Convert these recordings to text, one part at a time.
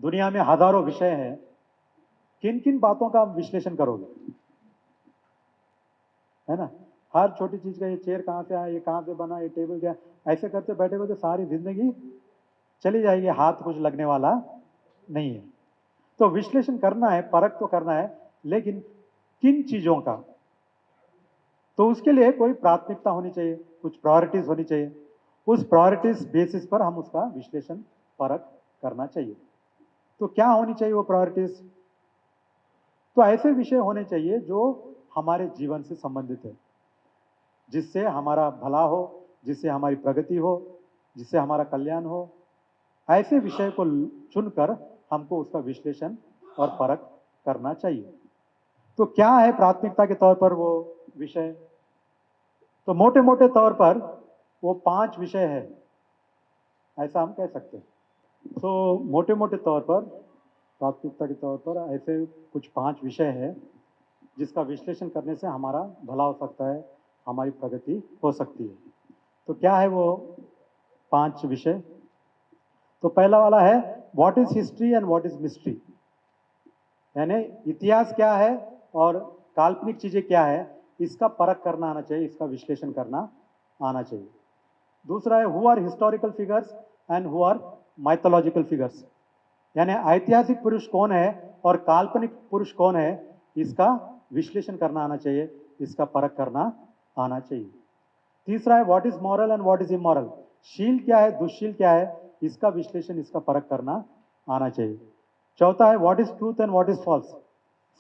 दुनिया में हजारों विषय हैं, किन किन बातों का आप विश्लेषण करोगे? है ना? हर छोटी चीज का, ये चेयर कहाँ से आया, ये कहाँ से बना, ये टेबल क्या, ऐसे करते बैठे बैठे सारी जिंदगी चली जाएगी, हाथ कुछ लगने वाला नहीं है। तो विश्लेषण करना है, परख तो करना है, लेकिन किन चीजों का? तो उसके लिए कोई प्राथमिकता होनी चाहिए, कुछ प्रायोरिटीज होनी चाहिए। उस प्रायोरिटीज बेसिस पर हम उसका विश्लेषण, परख करना चाहिए। तो क्या होनी चाहिए वो प्रायोरिटीज? तो ऐसे विषय होने चाहिए जो हमारे जीवन से संबंधित है, जिससे हमारा भला हो, जिससे हमारी प्रगति हो, जिससे हमारा कल्याण हो। ऐसे विषय को चुनकर हमको उसका विश्लेषण और परख करना चाहिए। तो क्या है प्राथमिकता के तौर पर वो विषय? तो मोटे मोटे तौर पर वो 5 विषय है, ऐसा हम कह सकते हैं। तो मोटे मोटे तौर पर प्राथमिकता के तौर पर ऐसे कुछ 5 विषय है जिसका विश्लेषण करने से हमारा भला हो सकता है, हमारी प्रगति हो सकती है। तो क्या है वो 5 विषय? तो पहला वाला है what is history and what is mystery, यानी इतिहास क्या है और काल्पनिक चीजें क्या है, इसका परख करना आना चाहिए, इसका विश्लेषण करना आना चाहिए। दूसरा है who are historical figures and who are mythological figures, यानी ऐतिहासिक पुरुष कौन है और काल्पनिक पुरुष कौन है, इसका विश्लेषण करना आना चाहिए, इसका परख करना आना चाहिए। तीसरा है what is moral and what is immoral, शील क्या है, दुष्शील क्या है, इसका विश्लेषण, इसका परख करना आना चाहिए। चौथा है what is truth and what is false,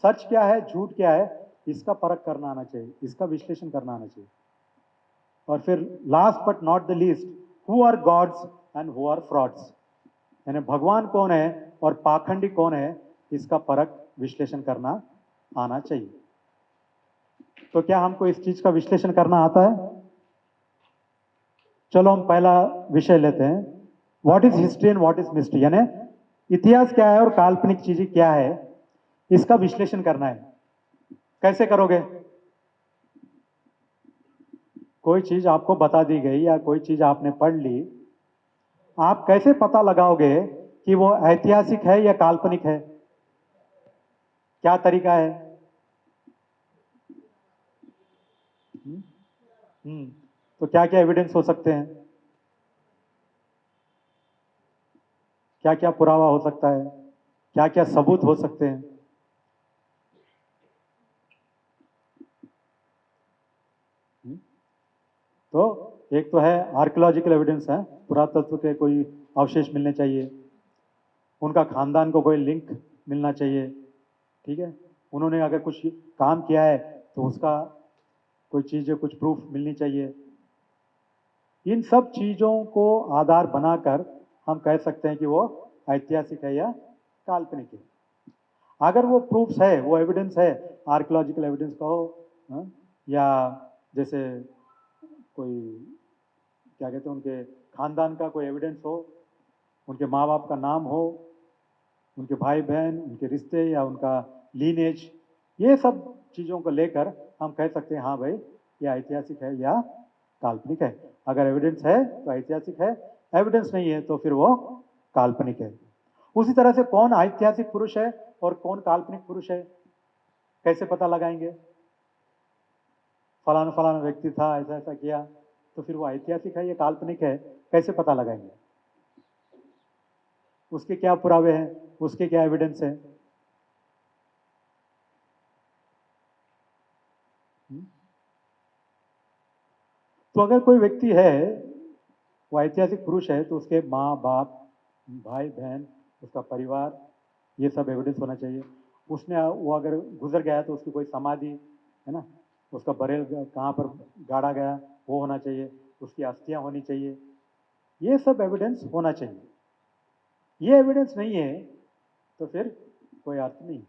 सच क्या है, झूठ क्या है, इसका परख करना आना चाहिए, इसका विश्लेषण करना आना चाहिए। और फिर last but not the least, who are gods and who are frauds, यानी भगवान कौन है और पाखंडी कौन है, इसका परख विश्लेषण करना आना चाहिए। तो क्या हमको इस चीज का विश्लेषण करना आता है? चलो हम पहला विषय लेते हैं, what is history and what is mystery, यानी इतिहास क्या है और काल्पनिक चीजें क्या है, इसका विश्लेषण करना है। कैसे करोगे? कोई चीज आपको बता दी गई या कोई चीज आपने पढ़ ली, आप कैसे पता लगाओगे कि वो ऐतिहासिक है या काल्पनिक है? क्या तरीका है? हम्म? तो क्या क्या एविडेंस हो सकते हैं, क्या क्या पुरावा हो सकता है, क्या क्या सबूत हो सकते हैं? तो एक तो है आर्कियोलॉजिकल एविडेंस है, पुरातत्व के कोई अवशेष मिलने चाहिए, उनका खानदान को कोई लिंक मिलना चाहिए, ठीक है, उन्होंने अगर कुछ काम किया है तो उसका कोई चीज़, कुछ प्रूफ मिलनी चाहिए। इन सब चीज़ों को आधार बनाकर हम कह सकते हैं कि वो ऐतिहासिक है या काल्पनिक है। अगर वो प्रूफ्स है, वो एविडेंस है, आर्कियोलॉजिकल एविडेंस कहो, हाँ, या जैसे कोई क्या कहते हैं, उनके खानदान का कोई एविडेंस हो, उनके माँ बाप का नाम हो, उनके भाई बहन, उनके रिश्ते या उनका लीनेज, ये सब चीज़ों को लेकर हम कह सकते हैं हाँ भाई ये ऐतिहासिक है या काल्पनिक है। अगर एविडेंस है तो ऐतिहासिक है, एविडेंस नहीं है तो फिर वो काल्पनिक है। उसी तरह से कौन ऐतिहासिक पुरुष है और कौन काल्पनिक पुरुष है, कैसे पता लगाएंगे? फलाना फलाना व्यक्ति था, ऐसा ऐसा किया, तो फिर वो ऐतिहासिक है या काल्पनिक है, कैसे पता लगाएंगे? उसके क्या पुरावे हैं, उसके क्या एविडेंस है? तो अगर कोई व्यक्ति है, वो ऐतिहासिक पुरुष है, तो उसके माँ बाप, भाई बहन, उसका परिवार, ये सब एविडेंस होना चाहिए। उसने, वो अगर गुजर गया तो उसकी कोई समाधि, है ना, उसका बरेल कहाँ पर गाड़ा गया वो होना चाहिए, उसकी अस्थियां होनी चाहिए, ये सब एविडेंस होना चाहिए। ये एविडेंस नहीं है तो फिर कोई अर्थ नहीं।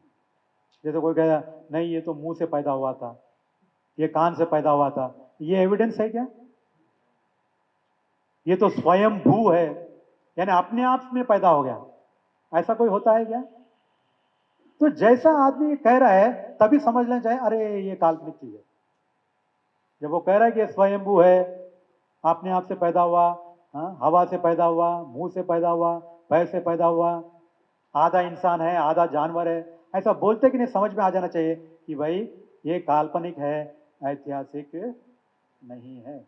जैसे कोई कहेगा नहीं ये तो मुंह से पैदा हुआ था, ये कान से पैदा हुआ था, ये एविडेंस है क्या? ये तो स्वयं भू है, यानी अपने आप में पैदा हो गया, ऐसा कोई होता है क्या? तो जैसा आदमी कह रहा है तभी समझ लेना चाहिए अरे ये काल्पनिक चीज है। जब वो कह रहा है कि स्वयंभू है, अपने आप से पैदा हुआ, हाँ, हवा से पैदा हुआ, मुंह से पैदा हुआ, पैर से पैदा हुआ, आधा इंसान है आधा जानवर है, ऐसा बोलते कि नहीं, समझ में आ जाना चाहिए कि भाई ये काल्पनिक है, ऐतिहासिक नहीं है।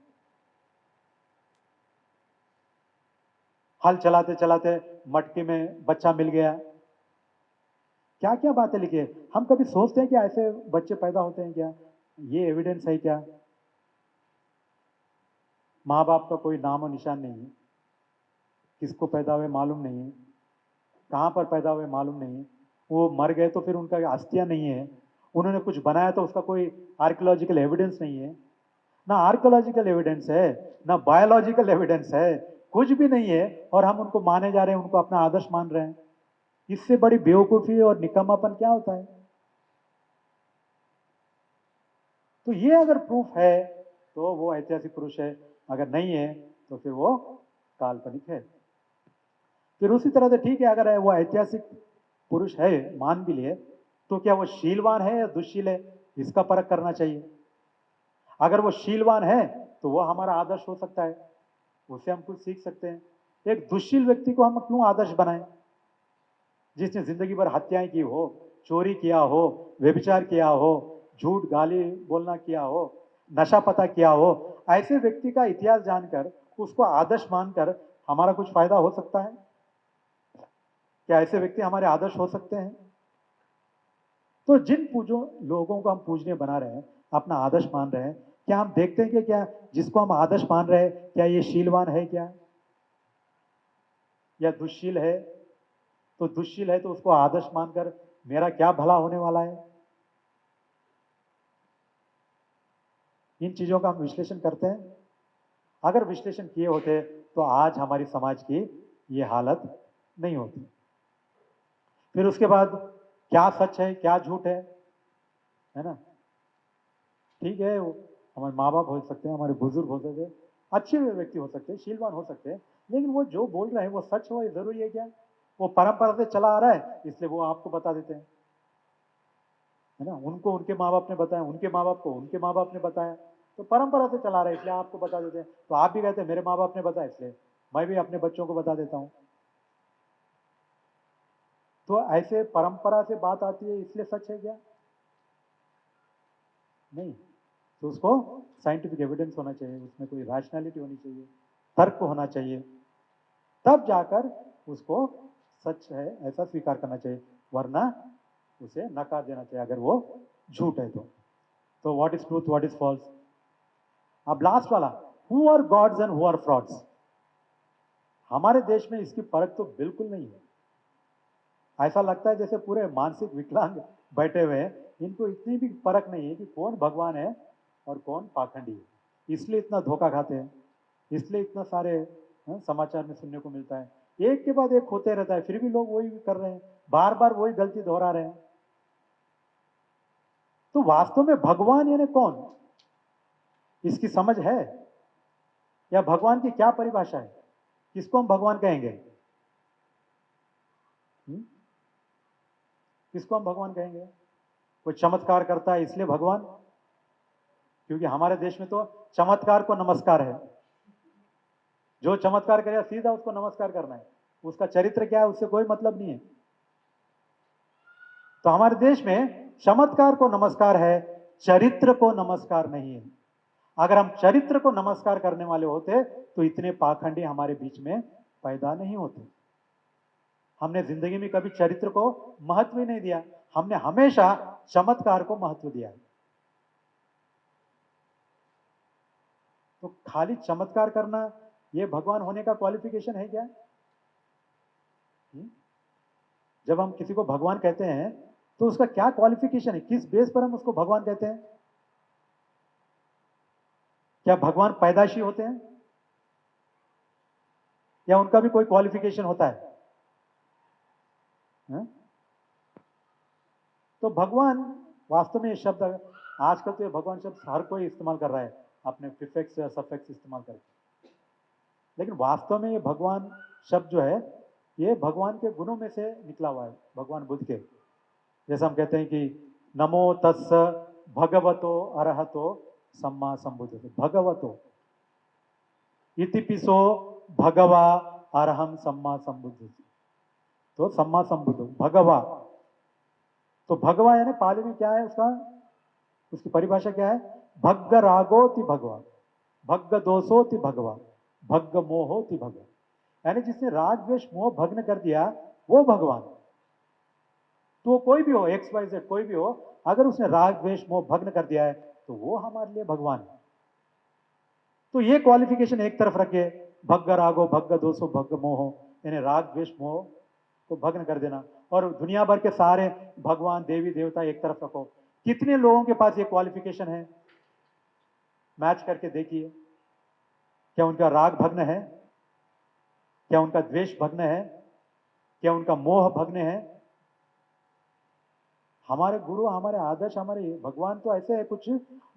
हल चलाते चलाते मटकी में बच्चा मिल गया, क्या क्या बातें लिखी है। हम कभी सोचते हैं कि ऐसे बच्चे पैदा होते हैं क्या? ये एविडेंस है क्या? माँ बाप का कोई नाम और निशान नहीं है, किसको पैदा हुए मालूम नहीं है, कहाँ पर पैदा हुए मालूम नहीं है। वो मर गए तो फिर उनका अस्थियां नहीं है, उन्होंने कुछ बनाया तो उसका कोई आर्कियोलॉजिकल एविडेंस नहीं है। ना आर्कियोलॉजिकल एविडेंस है, ना बायोलॉजिकल एविडेंस है, कुछ भी नहीं है, और हम उनको माने जा रहे हैं, उनको अपना आदर्श मान रहे हैं। इससे बड़ी बेवकूफी और निकम्मापन क्या होता है? तो ये अगर प्रूफ है तो वो ऐतिहासिक पुरुष है, अगर नहीं है तो फिर वो काल्पनिक है। फिर उसी तरह से ठीक है, अगर वो ऐतिहासिक पुरुष है मान भी लिए, तो क्या वो शीलवान है या दुशील है, इसका परख करना चाहिए। अगर वो शीलवान है तो वो हमारा आदर्श हो सकता है, उससे हम कुछ सीख सकते हैं। एक दुशील व्यक्ति को हम क्यों आदर्श बनाएं, जिसने जिंदगी भर हत्याएं की हो, चोरी किया हो, व्यभिचार किया हो, झूठ गाली बोलना किया हो, नशा पता किया हो, ऐसे व्यक्ति का इतिहास जानकर उसको आदर्श मानकर हमारा कुछ फायदा हो सकता है? क्या ऐसे व्यक्ति हमारे आदर्श हो सकते हैं? तो जिन पूजो लोगों को हम पूजनीय बना रहे हैं, अपना आदर्श मान रहे हैं, क्या हम देखते हैं कि क्या जिसको हम आदर्श मान रहे हैं क्या ये शीलवान है क्या, या दुशील है? तो दुशील है तो उसको आदर्श मानकर मेरा क्या भला होने वाला है? इन चीजों का हम विश्लेषण करते हैं। अगर विश्लेषण किए होते तो आज हमारी समाज की ये हालत नहीं होती। फिर उसके बाद क्या सच है क्या झूठ है ना? ठीक है, हमारे माँ बाप हो सकते हैं, हमारे बुजुर्ग हो सकते हैं, अच्छे व्यक्ति हो सकते हैं, शीलवान हो सकते हैं, लेकिन वो जो बोल रहे हैं वो सच हो ये जरूरी है क्या? वो परंपरा से चला आ रहा है इसलिए वो आपको बता देते हैं, है ना? उनको उनके माँ बाप ने बताया, उनके माँ बाप को उनके माँ बाप ने बताया, तो परंपरा से चला रहा है इसलिए आपको बता देते हैं। तो आप भी कहते हैं मेरे माँ बाप ने बताया इसलिए मैं भी अपने बच्चों को बता देता हूं। तो ऐसे परंपरा से बात आती है इसलिए सच है क्या? नहीं। तो उसको साइंटिफिक एविडेंस होना चाहिए, उसमें कोई रैशनैलिटी होनी चाहिए, तर्क होना चाहिए, तब जाकर उसको सच है ऐसा स्वीकार करना चाहिए, वरना उसे नकार देना चाहिए अगर वो झूठ है तो what is truth what is false. अब लास्ट वाला, who are gods and who are frauds. हमारे देश में इसकी परख तो बिल्कुल नहीं है। ऐसा लगता है जैसे पूरे मानसिक विकलांग बैठे हुए हैं, इनको इतनी भी परख नहीं है कि कौन भगवान है और कौन पाखंडी है। इसलिए इतना धोखा खाते हैं, इसलिए इतना सारे समाचार में सुनने को मिलता है, एक के बाद एक होते रहता है, फिर भी लोग वही कर रहे हैं, बार बार वही गलती दोहरा रहे हैं। तो वास्तव में भगवान यानी कौन, इसकी समझ है? या भगवान की क्या परिभाषा है, किसको हम भगवान कहेंगे? हुँ? किसको हम भगवान कहेंगे? कोई चमत्कार करता है इसलिए भगवान? क्योंकि हमारे देश में तो चमत्कार को नमस्कार है, जो चमत्कार करेगा सीधा उसको नमस्कार करना है, उसका चरित्र क्या है उससे कोई मतलब नहीं है। तो हमारे देश में चमत्कार को नमस्कार है, चरित्र को नमस्कार नहीं है। अगर हम चरित्र को नमस्कार करने वाले होते तो इतने पाखंडी हमारे बीच में पैदा नहीं होते। हमने जिंदगी में कभी चरित्र को महत्व ही नहीं दिया, हमने हमेशा चमत्कार को महत्व दिया है। तो खाली चमत्कार करना यह भगवान होने का क्वालिफिकेशन है क्या? जब हम किसी को भगवान कहते हैं तो उसका क्या क्वालिफिकेशन है, किस बेस पर हम उसको भगवान कहते हैं? क्या भगवान पैदाशी होते हैं या उनका भी कोई क्वालिफिकेशन होता है? है? तो भगवान वास्तव में ये शब्द आजकल तो ये भगवान शब्द हर कोई इस्तेमाल कर रहा है अपने प्रीफिक्स या सफिक्स इस्तेमाल करके, लेकिन वास्तव में ये भगवान शब्द जो है ये भगवान के गुणों में से निकला हुआ है, भगवान बुद्ध के। जैसे हम कहते हैं कि नमो तस्स भगवतो अरहतो सम्मा संबुद्धो, भगवतो इतिपिसो भगवा अरहम सम्मा संबुद्धो। तो सम्मा संबुद्ध भगवा। तो भगवा यानी पाली में क्या है उसका, उसकी परिभाषा क्या है? भग्ग रागोति भगवा, भग्ग दोषोति भगवा, भग्ग मोहोति भगवा। यानी जिसने राग द्वेष मोह भग्न कर दिया वो भगवान। तो कोई भी हो, एक्स वाई जेड कोई भी हो, अगर उसने राग द्वेष मोह भग्न कर दिया है तो वो हमारे लिए भगवान है। तो ये क्वालिफिकेशन एक तरफ रखिए, भग्ग रागो भग्ग दोषो भग्ग मोहो, यानी राग द्वेष मोह को भग्न कर देना। और दुनिया भर के सारे भगवान देवी देवता एक तरफ रखो। कितने लोगों के पास ये क्वालिफिकेशन है? मैच करके देखिए, क्या उनका राग भग्न है? क्या उनका द्वेष भग्न है? क्या उनका मोह भग्न है? हमारे गुरु, हमारे आदर्श, हमारे भगवान तो ऐसे है कुछ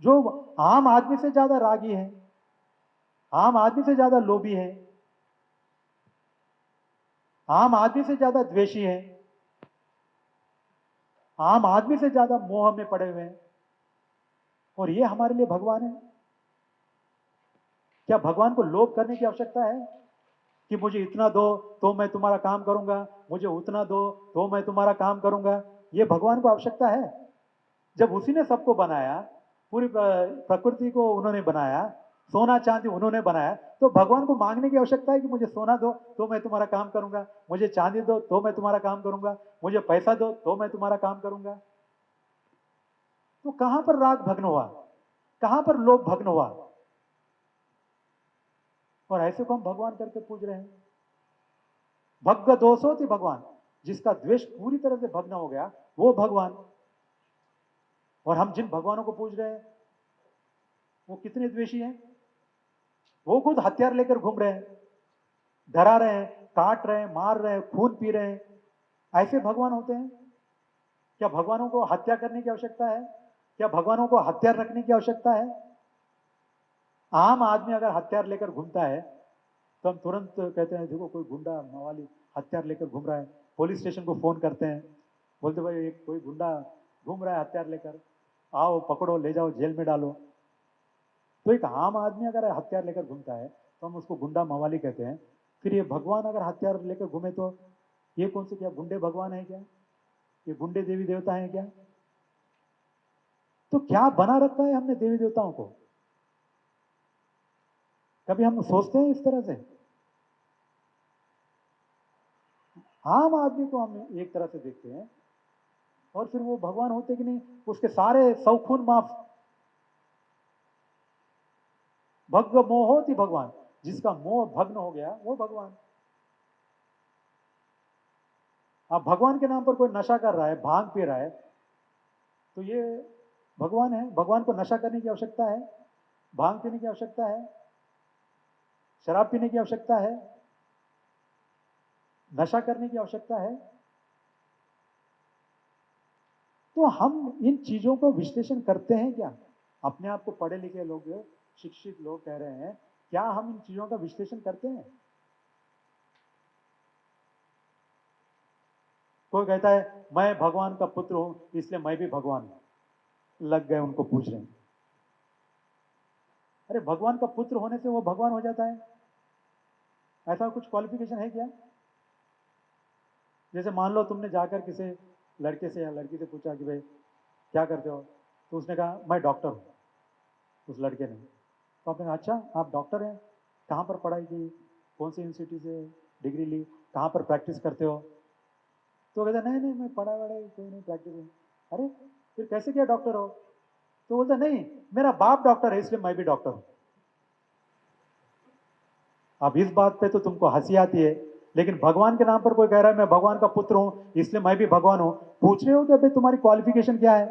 जो आम आदमी से ज्यादा रागी है, आम आदमी से ज्यादा लोभी है, आम आदमी से ज्यादा द्वेषी है, आम आदमी से ज्यादा मोह में पड़े हुए हैं। और ये हमारे लिए भगवान है। क्या भगवान को लोभ करने की आवश्यकता है कि मुझे इतना दो तो मैं तुम्हारा काम करूंगा, मुझे उतना दो तो मैं तुम्हारा काम करूंगा? ये भगवान को आवश्यकता है? जब उसी ने सबको बनाया, पूरी प्रकृति को उन्होंने बनाया, सोना चांदी उन्होंने बनाया, तो भगवान को मांगने की आवश्यकता है कि मुझे सोना दो तो मैं तुम्हारा काम करूंगा, मुझे चांदी दो तो मैं तुम्हारा काम करूंगा, मुझे पैसा दो तो मैं तुम्हारा काम करूंगा? तो कहां पर राग भग्न हुआ, कहां पर लोभ भग्न हुआ? और ऐसे को हम भगवान करके पूज रहे हैं। भग्ग दोषो थी भगवान, जिसका द्वेष पूरी तरह से भग्न हो गया वो भगवान। और हम जिन भगवानों को पूज रहे हैं वो कितने द्वेषी हैं? वो खुद हथियार लेकर घूम रहे हैं, डरा रहे हैं, काट रहे हैं, मार रहे हैं, खून पी रहे हैं। ऐसे भगवान होते हैं? क्या भगवानों को हत्या करने की आवश्यकता है? क्या भगवानों को हथियार रखने की आवश्यकता है? आम आदमी अगर हथियार लेकर घूमता है तो हम तुरंत कहते हैं देखो कोई गुंडा मवाली हथियार लेकर घूम रहा है, पुलिस स्टेशन को फोन करते हैं, बोलते भाई एक कोई गुंडा घूम रहा है हथियार लेकर, आओ पकड़ो ले जाओ जेल में डालो। तो एक आम आदमी अगर हथियार लेकर घूमता है तो हम उसको गुंडा मवाली कहते हैं। फिर ये भगवान अगर हथियार लेकर घूमे तो ये कौन से, क्या गुंडे भगवान है क्या? ये गुंडे देवी देवता है क्या? तो क्या बना रखा है हमने देवी देवताओं को? कभी हम सोचते हैं इस तरह से? आम आदमी को हम एक तरह से देखते हैं और फिर वो भगवान होते कि नहीं? उसके सारे सौखून माफ। भग्ग मोहोति भगवान, जिसका मोह भग्न हो गया वो भगवान। अब भगवान के नाम पर कोई नशा कर रहा है, भांग पी रहा है, तो ये भगवान है? भगवान को नशा करने की आवश्यकता है? भांग पीने की आवश्यकता है? शराब पीने की आवश्यकता है? नशा करने की आवश्यकता है? तो हम इन चीजों को विश्लेषण करते हैं क्या? अपने आप को पढ़े लिखे लोग, शिक्षित लोग कह रहे हैं, क्या हम इन चीजों का विश्लेषण करते हैं? कोई कहता है मैं भगवान का पुत्र हूं इसलिए मैं भी भगवान हूं, लग गए उनको पूछ रहे हैं। अरे भगवान का पुत्र होने से वो भगवान हो जाता है? ऐसा कुछ क्वालिफिकेशन है क्या? जैसे मान लो तुमने जाकर किसी लड़के से या लड़की से पूछा कि भाई क्या करते हो, तो उसने कहा मैं डॉक्टर हूं, उस लड़के ने। तो आपने कहा अच्छा आप डॉक्टर हैं, कहाँ पर पढ़ाई की, कौन सी यूनिवर्सिटी से डिग्री ली, कहाँ पर प्रैक्टिस करते हो? तो कहता नहीं नहीं मैं पढ़ा वढ़ाई कोई नहीं, प्रैक्टिस नहीं। अरे फिर कैसे क्या डॉक्टर हो? तो बोलता नहीं मेरा बाप डॉक्टर है इसलिए मैं भी डॉक्टर हूं। अब इस बात पे तो तुमको हंसी आती है, लेकिन भगवान के नाम पर कोई कह रहा है मैं भगवान का पुत्र हूं इसलिए मैं भी भगवान हूं, पूछ रहे हो कि भाई तुम्हारी क्वालिफिकेशन क्या है?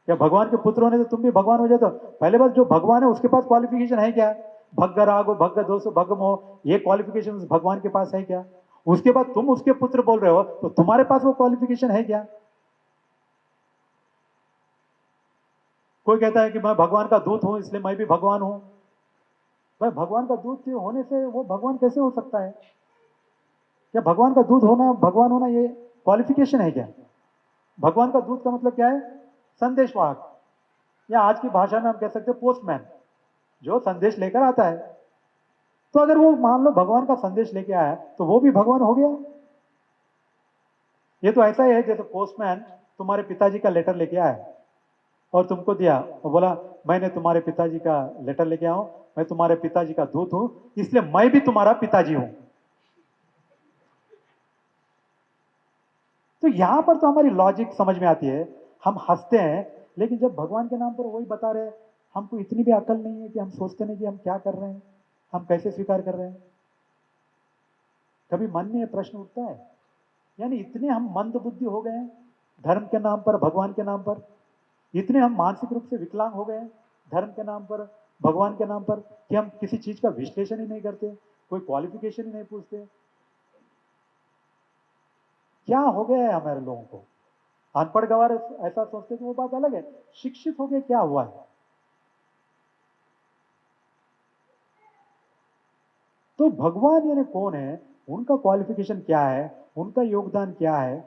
क्या भगवान के पुत्र होने से तुम भी भगवान हो जाते हो? पहले बात जो भगवान है उसके पास क्वालिफिकेशन है क्या? भग्ग रागो भग्ग दोषो भग्ग मोह, ये क्वालिफिकेशन भगवान के पास है क्या? उसके बाद तुम उसके पुत्र बोल रहे हो तो तुम्हारे पास वो क्वालिफिकेशन है क्या? कोई कहता है कि मैं भगवान का दूत हूं इसलिए मैं भी भगवान हूं। भाई भगवान का दूत होने से वो भगवान कैसे हो सकता है? क्या भगवान का दूत होना, भगवान होना ये क्वालिफिकेशन है क्या? भगवान का दूत का मतलब क्या है? संदेशवाहक, या आज की भाषा में हम कह सकते हैं पोस्टमैन, जो संदेश लेकर आता है। तो अगर वो मान लो भगवान का संदेश लेके आया तो वो भी भगवान हो गया। ये तो ऐसा ही है जैसे पोस्टमैन तुम्हारे पिताजी का लेटर लेके आया और तुमको दिया और बोला मैंने तुम्हारे पिताजी का लेटर लेके आया हूं, मैं तुम्हारे पिताजी का दूत हूं, इसलिए मैं भी तुम्हारा पिताजी हूं। तो यहां पर तो हमारी लॉजिक समझ में आती है, हम हंसते हैं, लेकिन जब भगवान के नाम पर वही बता रहे हैं, हमको इतनी भी अकल नहीं है कि हम सोचते नहीं कि हम क्या कर रहे हैं, हम कैसे स्वीकार कर रहे हैं। कभी मन में यह प्रश्न उठता है? यानी इतने हम मंद बुद्धि हो गए हैं धर्म के नाम पर, भगवान के नाम पर, इतने हम मानसिक रूप से विकलांग हो गए हैं धर्म के नाम पर, भगवान के नाम पर, कि हम किसी चीज का विश्लेषण ही नहीं करते, कोई क्वालिफिकेशन ही नहीं पूछते। क्या हो गया है हमारे लोगों को? अनपढ़ गवार ऐसा सोचते कि वो बात अलग है, शिक्षित हो गए क्या हुआ है? तो भगवान यानी कौन है, उनका क्वालिफिकेशन क्या है, उनका योगदान क्या है,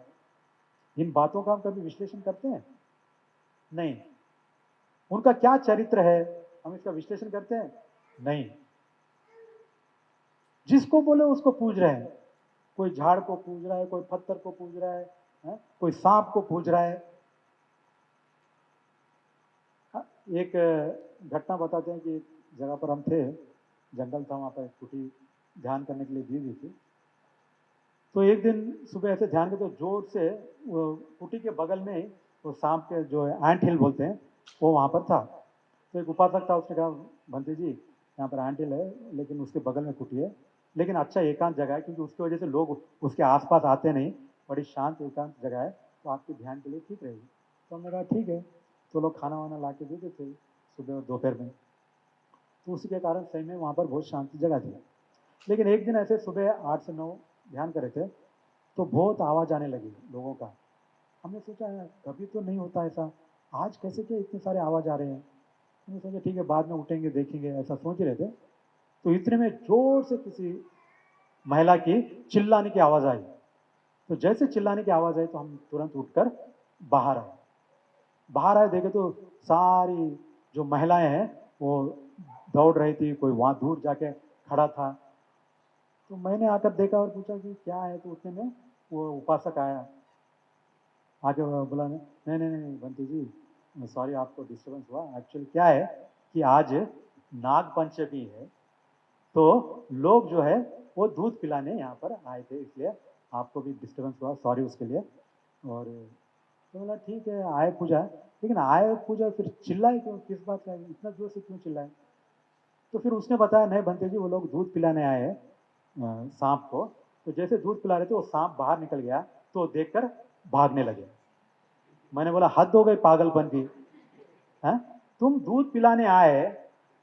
इन बातों का हम कभी विश्लेषण करते हैं? नहीं। उनका क्या चरित्र है, हम इसका विश्लेषण करते हैं? नहीं। जिसको बोले उसको पूज रहे हैं, कोई झाड़ को पूज रहा है, कोई पत्थर को पूज रहा है? कोई सांप को पूज रहा है। एक घटना बताते हैं कि एक जगह पर हम थे, जंगल था, वहां पर एक कुटी ध्यान करने के लिए दी हुई थी। तो एक दिन सुबह ऐसे ध्यान के तो जोर से वो कुटी के बगल में ही वो सांप के जो है एंट हिल बोलते हैं, वो वहां पर था। तो एक उपासक था, उसने कहा भंते जी यहाँ पर एंट हिल है, लेकिन उसके बगल में कुटी है, लेकिन अच्छा एकांत जगह है, क्योंकि उसकी वजह से लोग उसके आसपास आते नहीं, बड़ी शांत एकांत जगह है, तो आपके ध्यान के लिए ठीक रहेगी। तो हमने कहा ठीक है। तो लोग खाना वाना ला के देते थे सुबह और दोपहर में, तो उसी के कारण सही में वहाँ पर बहुत शांति जगह थी। लेकिन एक दिन ऐसे सुबह 8 से 9 ध्यान कर रहे थे, तो बहुत आवाज़ आने लगी लोगों का। हमने सोचा यार कभी तो नहीं होता ऐसा, आज कैसे क्या इतने सारे आवाज़ आ रहे हैं। हमने सोचा ठीक है बाद में उठेंगे देखेंगे, ऐसा सोच रहे थे। तो इतने में जोर से किसी महिला की चिल्लाने की आवाज़ आई। तो जैसे चिल्लाने की आवाज़ आई तो हम तुरंत उठकर बाहर आए। बाहर आए देखे तो सारी जो महिलाएं हैं वो दौड़ रही थी, कोई वहां दूर जाके खड़ा था। तो मैंने आकर देखा और पूछा कि क्या है, तो उतने में वो उपासक आया, आके बोला नहीं नहीं नहीं बंटी जी सॉरी आपको डिस्टर्बेंस हुआ, एक्चुअली क्या है कि आज नाग पंचमी है, तो लोग जो है वो दूध पिलाने यहाँ पर आए थे, इसलिए आपको भी डिस्टर्बेंस हुआ, सॉरी उसके लिए। और तो बोला ठीक है आए पूजा, लेकिन आए पूजा फिर चिल्लाए क्यों, किस बात का इतना जोर से क्यों चिल्लाए? तो फिर उसने बताया नहीं बंते जी वो लोग दूध पिलाने आए हैं सांप को, तो जैसे दूध पिला रहे थे वो सांप बाहर निकल गया, तो देखकर भागने लगे। मैंने बोला हद हो गई पागलपन की। है? तुम दूध पिलाने आए,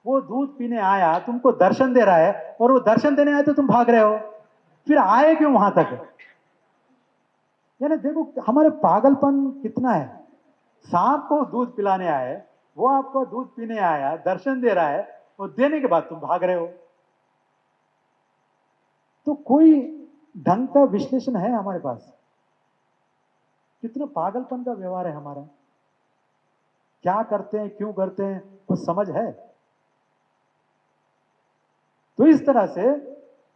वो दूध पीने आया, तुमको दर्शन दे रहा है, और वो दर्शन देने आए तो तुम भाग रहे हो, फिर आए क्यों वहां तक? यानी देखो हमारे पागलपन कितना है। सांप को दूध पिलाने आए, वो आपको दूध पीने आया, दर्शन दे रहा है, और देने के बाद तुम भाग रहे हो। तो कोई ढंग का विश्लेषण है हमारे पास? कितना पागलपन का व्यवहार है हमारा। क्या करते हैं, क्यों करते हैं, कुछ समझ है? तो इस तरह से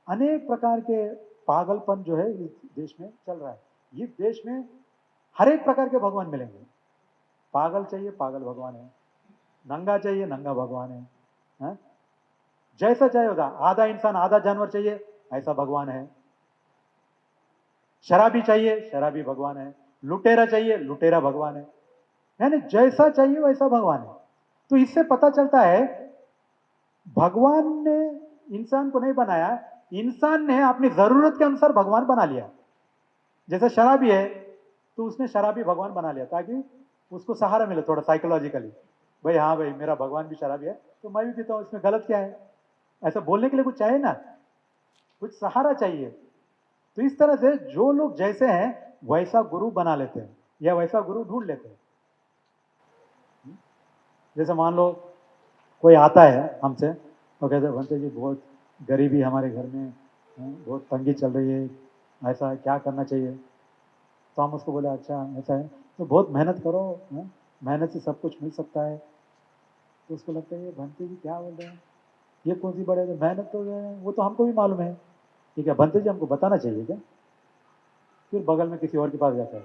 अनेक प्रकार के पागलपन जो है इस देश में चल रहा है। इस देश में हर एक प्रकार के भगवान मिलेंगे। पागल चाहिए पागल भगवान है, नंगा चाहिए नंगा भगवान है? जैसा चाहे होगा, आधा इंसान आधा जानवर चाहिए ऐसा भगवान है, शराबी चाहिए शराबी भगवान है, लुटेरा चाहिए लुटेरा भगवान है, यानी जैसा चाहिए वैसा भगवान है। तो इससे पता चलता है भगवान ने इंसान को नहीं बनाया, इंसान ने अपनी जरूरत के अनुसार भगवान बना लिया। जैसे शराबी है तो उसने शराबी भगवान बना लिया ताकि उसको सहारा मिले थोड़ा साइकोलॉजिकली, भाई हाँ भाई मेरा भगवान भी शराबी है तो मैं भी पीता हूं, इसमें गलत क्या है? ऐसा बोलने के लिए कुछ चाहिए ना, कुछ सहारा चाहिए। तो इस तरह से जो लोग जैसे हैं वैसा गुरु बना लेते हैं या वैसा गुरु ढूंढ लेते हैं। जैसे मान लो कोई आता है हमसे और कहते हैं भंते जी बहुत गरीबी हमारे घर में, बहुत तंगी चल रही है, ऐसा है क्या करना चाहिए? तो हम उसको बोले अच्छा ऐसा है तो बहुत मेहनत करो, मेहनत से सब कुछ मिल सकता है। तो उसको लगता है ये भंते जी क्या बोल रहे हैं, ये कौन सी बड़े मेहनत तो वो तो हमको भी मालूम है, ठीक है, बनते जी हमको बताना चाहिए क्या? फिर बगल में किसी और के पास जाता है,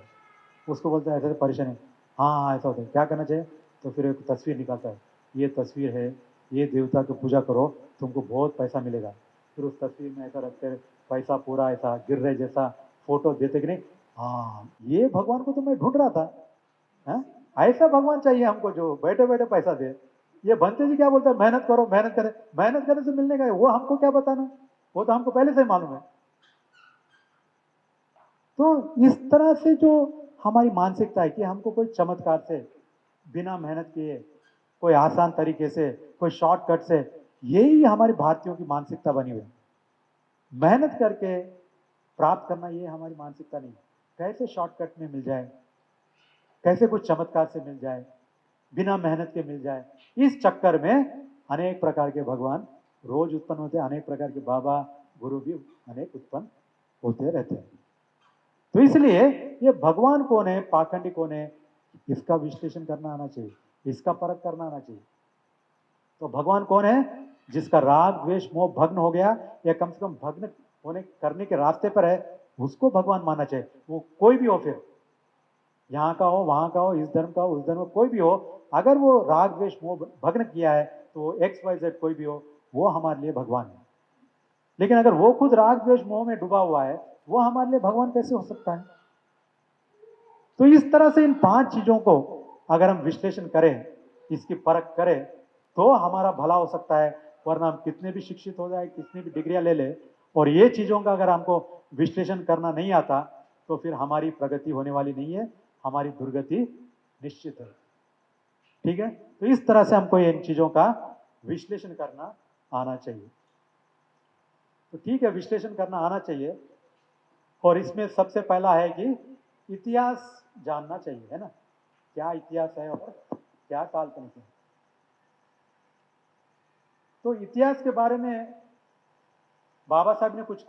उसको बोलता है ऐसे ऐसे परेशानी, हाँ हाँ ऐसा होता है, क्या करना चाहिए? तो फिर एक तस्वीर निकालता है, ये तस्वीर है, ये देवता की पूजा करो, तुमको बहुत पैसा मिलेगा। फिर उस तस्वीर में ऐसा रखते हैं, पैसा पूरा ऐसा गिर रहे जैसा फोटो देते कि नहीं, हाँ ये भगवान को तो मैं ढूंढ रहा था। हाँ? ऐसा भगवान चाहिए हमको जो बैठे बैठे पैसा दे। ये बनते जी क्या बोलते हैं, मेहनत करो मेहनत करे, मेहनत करने से मिलने का है, वो हमको क्या बताना, वो तो हमको पहले से ही मालूम है। तो इस तरह से जो हमारी मानसिकता है कि हमको कोई चमत्कार से, बिना मेहनत किए, कोई आसान तरीके से, कोई शॉर्टकट से, यही हमारी भारतीयों की मानसिकता बनी हुई है। मेहनत करके प्राप्त करना ये हमारी मानसिकता नहीं है। कैसे शॉर्टकट में मिल जाए, कैसे कुछ चमत्कार से मिल जाए, बिना मेहनत के मिल जाए, इस चक्कर में अनेक प्रकार के भगवान रोज उत्पन्न होते हैं, अनेक प्रकार के बाबा गुरु भी अनेक उत्पन्न होते रहते हैं। तो इसलिए ये भगवान कौन है, पाखंडी कौन है, इसका विश्लेषण करना आना चाहिए, इसका परख करना आना चाहिए। तो भगवान कौन है? जिसका राग द्वेष मोह भग्न हो गया, या कम से कम भग्न होने करने के रास्ते पर है, उसको भगवान मानना चाहिए। वो कोई भी हो, फिर यहाँ का हो, वहां का हो, इस धर्म का हो, उस धर्म का कोई भी हो, अगर वो राग द्वेष मोह भग्न किया है तो एक्स वाई जेड कोई भी हो, वो हमारे लिए भगवान है। लेकिन अगर वो खुद राग द्वेष मोह में डूबा हुआ है, वो हमारे लिए भगवान कैसे हो सकता है? तो इस तरह से इन 5 चीजों को अगर हम विश्लेषण करें, इसकी परख करें, तो हमारा भला हो सकता है। वरना हम कितने भी शिक्षित हो जाए, कितनी भी डिग्रियां ले ले, और ये चीजों का अगर हमको विश्लेषण करना नहीं आता, तो फिर हमारी प्रगति होने वाली नहीं है, हमारी दुर्गति निश्चित है। ठीक है, तो इस तरह से हमको इन चीजों का विश्लेषण करना आना चाहिए। तो ठीक है, विश्लेषण करना आना चाहिए। और इसमें सबसे पहला है कि इतिहास जानना चाहिए, है ना? क्या इतिहास है और क्या काल्पनिक है। तो इतिहास के बारे में बाबा साहब ने कुछ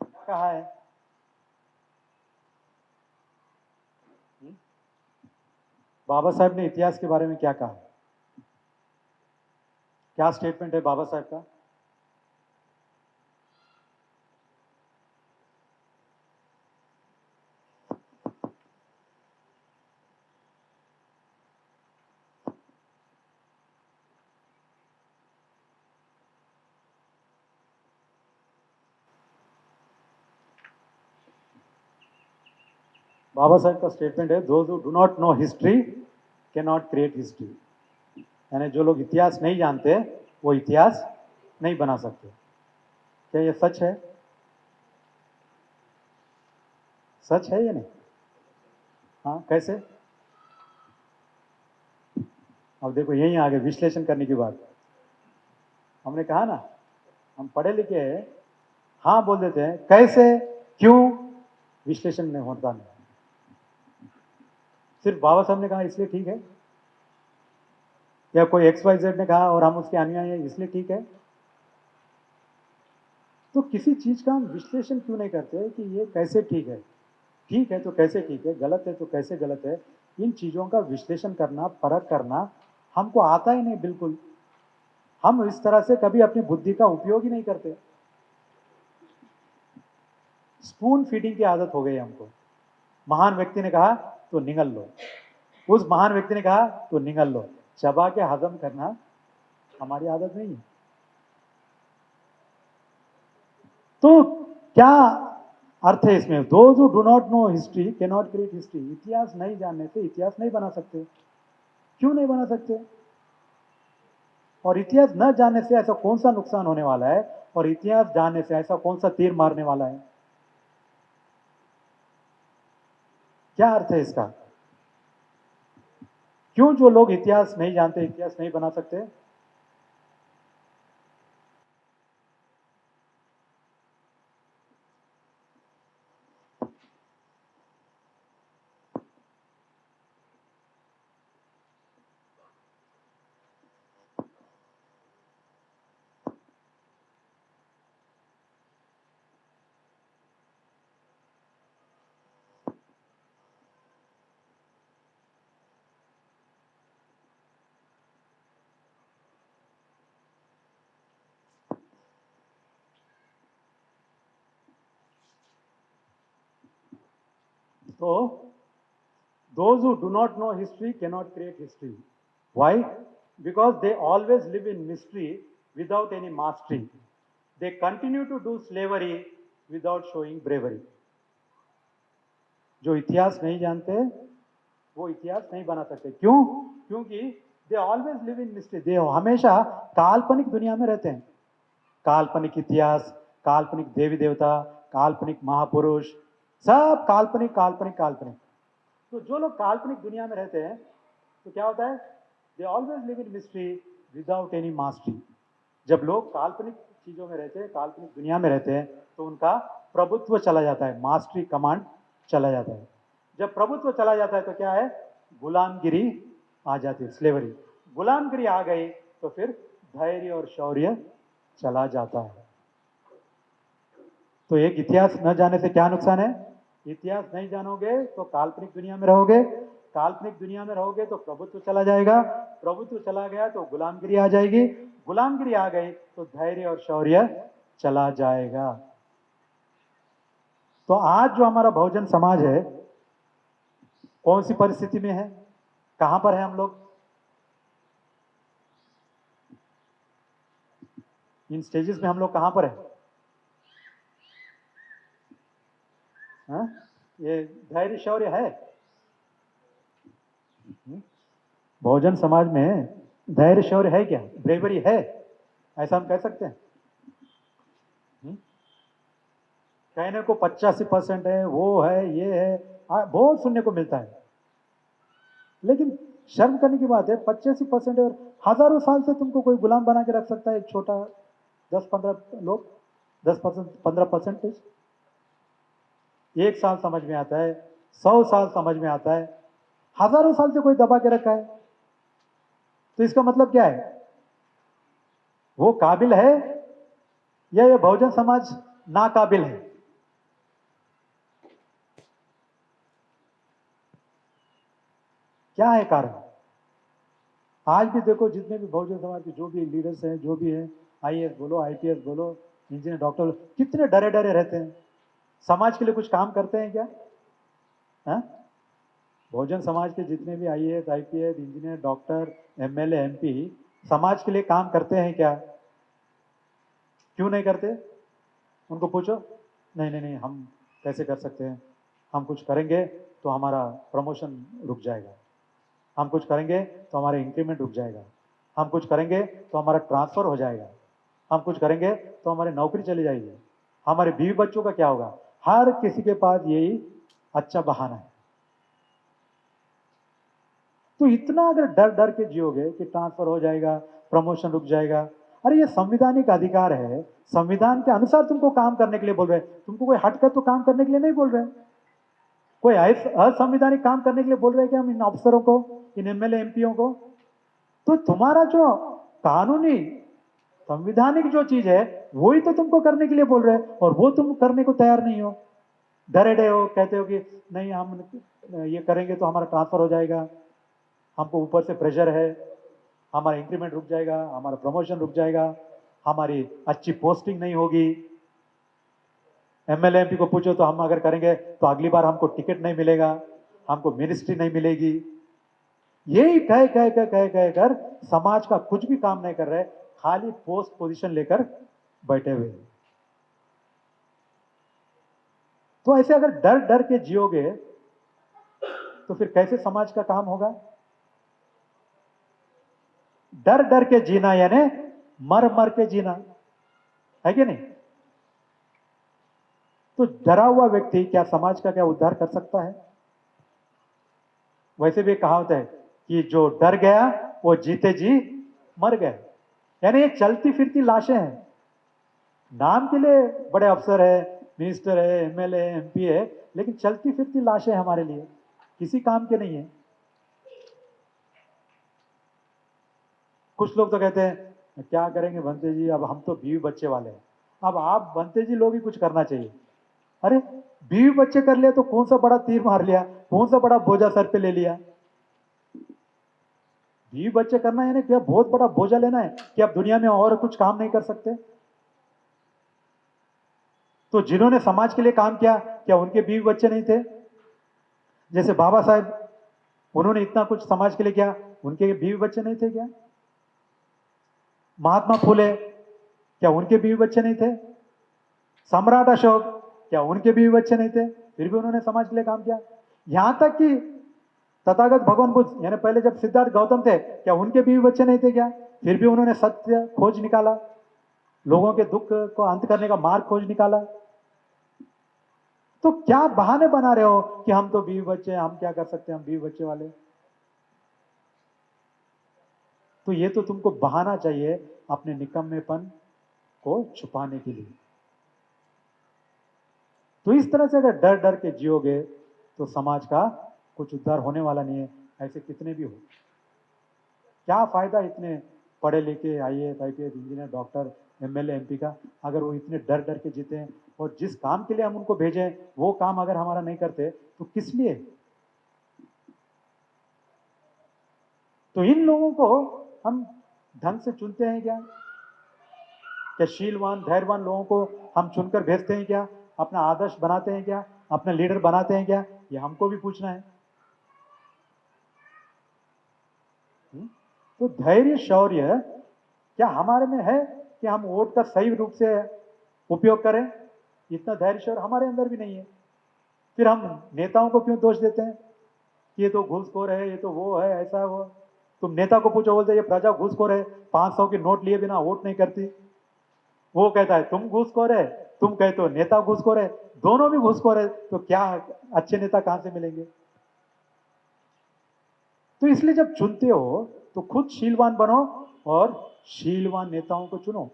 कहा है। बाबा साहब ने इतिहास के बारे में क्या कहा, क्या स्टेटमेंट है बाबा साहब का? बाबा साहब का स्टेटमेंट है, those who do not know history can not create history. यानी जो लोग इतिहास नहीं जानते, वो इतिहास नहीं बना सकते। क्या ये सच है? सच है या नहीं? हाँ, कैसे? अब देखो, यही आगे विश्लेषण करने की बात। हमने कहा ना, हम पढ़े लिखे हैं, हाँ बोल देते हैं, कैसे, क्यों, विश्लेषण नहीं होता नहीं। सिर्फ बाबा साहब ने कहा इसलिए ठीक है, या कोई एक्स वाई जेड ने कहा और हम उसके अनुयायी हैं इसलिए ठीक है? तो किसी चीज का हम विश्लेषण क्यों नहीं करते कि ये कैसे ठीक है? ठीक है तो कैसे ठीक है, गलत है तो कैसे गलत है? इन चीजों का विश्लेषण करना, परख करना हमको आता ही नहीं बिल्कुल। हम इस तरह से कभी अपनी बुद्धि का उपयोग ही नहीं करते। स्पून फीडिंग की आदत हो गई हमको। महान व्यक्ति ने कहा तो निगल लो, उस महान व्यक्ति ने कहा तो निगल लो, चबा के हजम करना हमारी आदत नहीं है। तो क्या अर्थ है इसमें? Those who do not know history can not create history. इतिहास नहीं जानने से इतिहास नहीं बना सकते। क्यों नहीं बना सकते? और इतिहास न जानने से ऐसा कौन सा नुकसान होने वाला है, और इतिहास जानने से ऐसा कौन सा तीर मारने वाला है? क्या अर्थ है इसका? क्यों जो लोग इतिहास नहीं जानते इतिहास नहीं बना सकते? तो those who do not know history cannot create history. Why? Because they always live in mystery without any mastery. They continue to do slavery without showing bravery. जो इतिहास नहीं जानते वो इतिहास नहीं बना सकते। क्यों? क्योंकि they always live in mystery. दे हमेशा काल्पनिक दुनिया में रहते हैं। काल्पनिक इतिहास, काल्पनिक देवी देवता, काल्पनिक महापुरुष, सब काल्पनिक काल्पनिक काल्पनिक। तो जो लोग काल्पनिक दुनिया में रहते हैं तो क्या होता है? दे always live in mystery without any mastery. जब लोग काल्पनिक चीजों में रहते हैं, काल्पनिक दुनिया में रहते हैं, तो उनका प्रभुत्व चला जाता है, मास्टरी कमांड चला जाता है। जब प्रभुत्व चला जाता है तो क्या है? गुलामगिरी आ जाती है, स्लेवरी। गुलामगिरी आ गई तो फिर धैर्य और शौर्य चला जाता है। तो एक इतिहास न जाने से क्या नुकसान है? इतिहास नहीं जानोगे तो काल्पनिक दुनिया में रहोगे, काल्पनिक दुनिया में रहोगे तो प्रभुत्व चला जाएगा, प्रभुत्व चला गया तो गुलामगिरी आ जाएगी, गुलामगिरी आ गई तो धैर्य और शौर्य चला जाएगा। तो आज जो हमारा बहुजन समाज है कौन सी परिस्थिति में है? कहां पर है हम लोग? इन स्टेजेस में हम लोग कहां पर है? हाँ? ये धैर्य शौर्य है? बहुजन समाज में धैर्य शौर्य है क्या? ब्रेवरी है? ऐसा हम कह सकते हैं? कहने को 85% है, वो है, ये है, बहुत सुनने को मिलता है। लेकिन शर्म करने की बात है, 85% और हजारों साल से तुमको कोई गुलाम बना के रख सकता है? एक छोटा 10-15 लोग, 10%, 15%। 1 साल समझ में आता है, 100 साल समझ में आता है, हजारों साल से कोई दबा के रखा है। तो इसका मतलब क्या है? वो काबिल है या ये बहुजन समाज नाकाबिल है? क्या है कारण? आज भी देखो जितने भी बहुजन समाज के जो भी लीडर्स हैं, जो भी हैं, आईएएस बोलो, आईपीएस बोलो, इंजीनियर, डॉक्टर, कितने डरे डरे रहते हैं। समाज के लिए कुछ काम करते हैं क्या? हाँ? बहुजन समाज के जितने भी IAS, IPS, engineer, doctor, MLA, MP समाज के लिए काम करते हैं क्या? क्यों नहीं करते? उनको पूछो, नहीं नहीं नहीं, हम कैसे कर सकते हैं? हम कुछ करेंगे तो हमारा प्रमोशन रुक जाएगा, हम कुछ करेंगे तो हमारा इंक्रीमेंट रुक जाएगा, हम कुछ करेंगे तो हमारा ट्रांसफर हो जाएगा, हम कुछ करेंगे तो हमारी नौकरी चली जाएगी, हमारे बीवी बच्चों का क्या होगा? हर किसी के पास यही अच्छा बहाना है। तो इतना अगर डर डर के जियोगे कि ट्रांसफर हो जाएगा, प्रमोशन रुक जाएगा, अरे ये संवैधानिक अधिकार है, संविधान के अनुसार तुमको काम करने के लिए बोल रहे हैं। तुमको कोई हटकर तो काम करने के लिए नहीं बोल रहे हैं। कोई असंवैधानिक काम करने के लिए बोल रहे हैं कि हम इन अफसरों को, इन एमएलए एमपीओ को? तो तुम्हारा जो कानूनी संविधानिक जो चीज है वही तो तुमको करने के लिए बोल रहे हैं, और वो तुम करने को तैयार नहीं हो। डरे डरे हो, कहते हो कि नहीं हम ये करेंगे तो हमारा ट्रांसफर हो जाएगा, हमको ऊपर से प्रेशर है, हमारा इंक्रीमेंट रुक जाएगा, हमारा प्रमोशन रुक जाएगा, हमारी अच्छी पोस्टिंग नहीं होगी। एमएलए एमपी को पूछो तो हम अगर करेंगे तो अगली बार हमको टिकट नहीं मिलेगा, हमको मिनिस्ट्री नहीं मिलेगी। यही कह कह कह कह कह कर समाज का कुछ भी काम नहीं कर रहे, खाली पोस्ट पोजीशन लेकर बैठे हुए। तो ऐसे अगर डर डर के जियोगे तो फिर कैसे समाज का काम होगा? डर डर के जीना यानी मर मर के जीना है कि नहीं? तो डरा हुआ व्यक्ति क्या समाज का क्या उद्धार कर सकता है? वैसे भी कहावत है कि जो डर गया वो जीते जी मर गए। यानी ये चलती फिरती लाशें हैं। नाम के लिए बड़े अफसर है, मिनिस्टर है, एमएलए एमपी है, लेकिन चलती फिरती लाशें हमारे लिए किसी काम के नहीं है। कुछ लोग तो कहते हैं क्या करेंगे बनते जी, अब हम तो बीवी बच्चे वाले हैं, अब आप बनते जी लोग ही कुछ करना चाहिए। अरे बीवी बच्चे कर लिया तो कौन सा बड़ा तीर मार लिया, कौन सा बड़ा बोझा सर पे ले लिया? बीवी बच्चे करना है ना, क्या बहुत बड़ा बोझा लेना है कि आप दुनिया में और कुछ काम नहीं कर सकते? तो जिन्होंने समाज के लिए काम किया क्या उनके बीवी बच्चे नहीं थे? जैसे बाबा साहेब, उन्होंने इतना कुछ समाज के लिए किया, उनके बीवी बच्चे नहीं थे क्या? महात्मा फुले, क्या उनके बीवी बच्चे नहीं थे? सम्राट अशोक, क्या उनके बीवी बच्चे नहीं थे? फिर भी उन्होंने समाज के लिए काम किया। यहां तक कि तथागत भगवान बुद्ध, यानी पहले जब सिद्धार्थ गौतम थे, क्या उनके बीवी बच्चे नहीं थे क्या? फिर भी उन्होंने सत्य खोज निकाला, लोगों के दुख को अंत करने का मार्ग खोज निकाला। तो क्या बहाने बना रहे हो कि हम तो बीवी बच्चे हैं, हम क्या कर सकते हैं, हम बीवी बच्चे वाले? तो ये तो तुमको बहाना चाहिए अपने निकम्मेपन को छुपाने के लिए। तो इस तरह से अगर डर डर के जियोगे तो समाज का कुछ उद्धार होने वाला नहीं है, ऐसे कितने भी हो। क्या फायदा इतने पढ़े लिखे IAS IPS engineer doctor MLA MP का, अगर वो इतने डर डर के जीते हैं, और जिस काम के लिए हम उनको भेजें वो काम अगर हमारा नहीं करते तो किस लिए? तो इन लोगों को हम ढंग से चुनते हैं क्या? क्या शीलवान धैर्यवान लोगों को हम चुनकर भेजते हैं क्या? अपना आदर्श बनाते हैं क्या? अपना लीडर बनाते हैं क्या? ये हमको भी पूछना है। तो धैर्य शौर्य क्या हमारे में है कि हम वोट का सही रूप से उपयोग करें? इतना धैर्य शौर्य हमारे अंदर भी नहीं है। फिर हम नेताओं को क्यों दोष देते हैं? ये तो घूसखोर है, ये तो वो है, ऐसा है वो। तुम नेता को पूछो, बोलते ये प्रजा घूसखोर है, 500 की नोट लिए बिना वोट नहीं करती। वो कहता है तुम घूसखोर है, तुम कहते हो नेता घूसखोर है, दोनों भी घूसखोर है, तो क्या अच्छे नेता कहां से मिलेंगे? तो इसलिए जब चुनते हो तो खुद शीलवान बनो और शीलवान नेताओं को चुनो।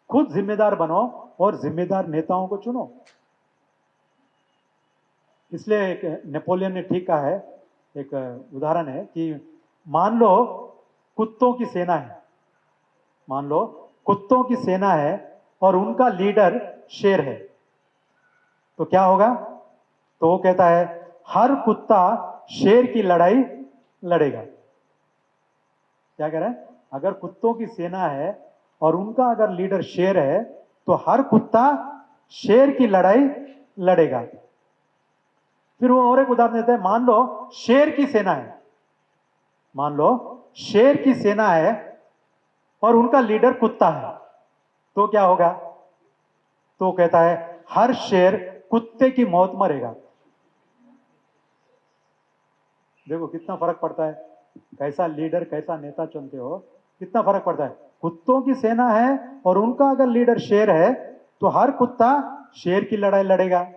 खुद जिम्मेदार बनो और जिम्मेदार नेताओं को चुनो। इसलिए एक नेपोलियन ने ठीक कहा है, एक उदाहरण है कि मान लो कुत्तों की सेना है, मान लो कुत्तों की सेना है और उनका लीडर शेर है, तो क्या होगा? तो वो कहता है हर कुत्ता शेर की लड़ाई लड़ेगा। क्या कह रहा है? अगर कुत्तों की सेना है और उनका अगर लीडर शेर है तो हर कुत्ता शेर की लड़ाई लड़ेगा। फिर वो और एक उदाहरण देते हैं, मान लो शेर की सेना है, मान लो शेर की सेना है और उनका लीडर कुत्ता है, तो क्या होगा? तो कहता है हर शेर कुत्ते की मौत मरेगा। देखो कितना फर्क पड़ता है, कैसा लीडर कैसा नेता चुनते हो, कितना फर्क पड़ता है। कुत्तों की सेना है और उनका अगर लीडर शेर है तो हर कुत्ता शेर की लड़ाई लड़ेगा।